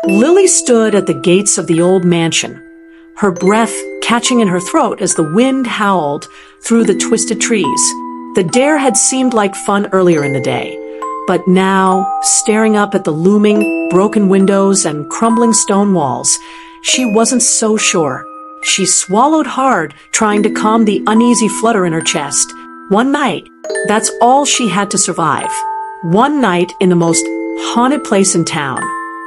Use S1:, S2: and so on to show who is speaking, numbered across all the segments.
S1: Lily stood at the gates of the old mansion, her breath catching in her throat as the wind howled through the twisted trees. The dare had seemed like fun earlier in the day, but now, staring up at the looming, broken windows and crumbling stone walls, she wasn't so sure. She swallowed hard, trying to calm the uneasy flutter in her chest. One night, that's all she had to survive. One night in the most haunted place in town.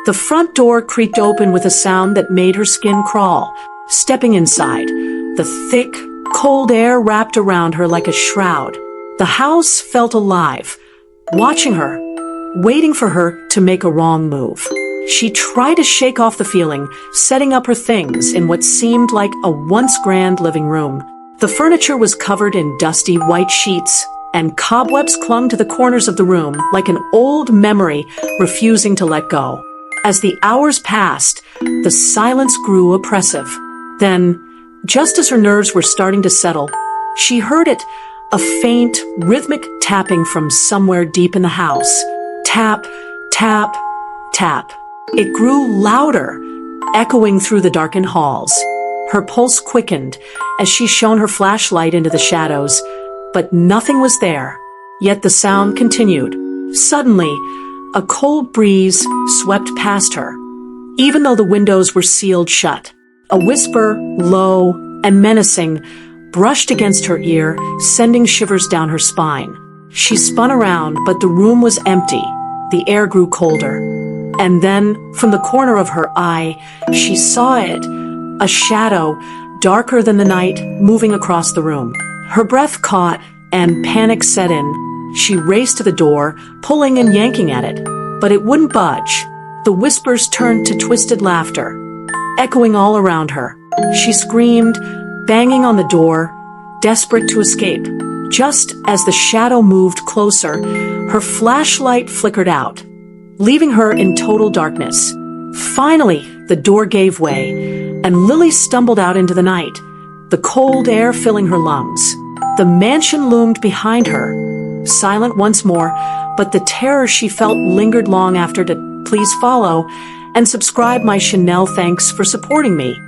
S1: The front door creaked open with a sound that made her skin crawl. Stepping inside, the thick, cold air wrapped around her like a shroud. The house felt alive, watching her, waiting for her to make a wrong move. She tried to shake off the feeling, setting up her things in what seemed like a once grand living room. The furniture was covered in dusty white sheets, and cobwebs clung to the corners of the room like an old memory refusing to let go. As the hours passed, the silence grew oppressive. Then, just as her nerves were starting to settle, she heard it, a faint, rhythmic tapping from somewhere deep in the house. Tap, tap, tap. It grew louder, echoing through the darkened halls. Her pulse quickened as she shone her flashlight into the shadows, but nothing was there. Yet the sound continued. Suddenly, a cold breeze swept past her, even though the windows were sealed shut. A whisper, low and menacing, brushed against her ear, sending shivers down her spine. She spun around, but the room was empty. The air grew colder. And then, from the corner of her eye, she saw it, a shadow, darker than the night, moving across the room. Her breath caught, and panic set in. She raced to the door, pulling and yanking at it, but it wouldn't budge. The whispers turned to twisted laughter, echoing all around her. She screamed, banging on the door, desperate to escape. Just as the shadow moved closer, her flashlight flickered out, leaving her in total darkness. Finally, the door gave way, and Lily stumbled out into the night, the cold air filling her lungs. The mansion loomed behind her, silent once more, but the terror she felt lingered long after. Please follow and subscribe my Chanel. Thanks for supporting me.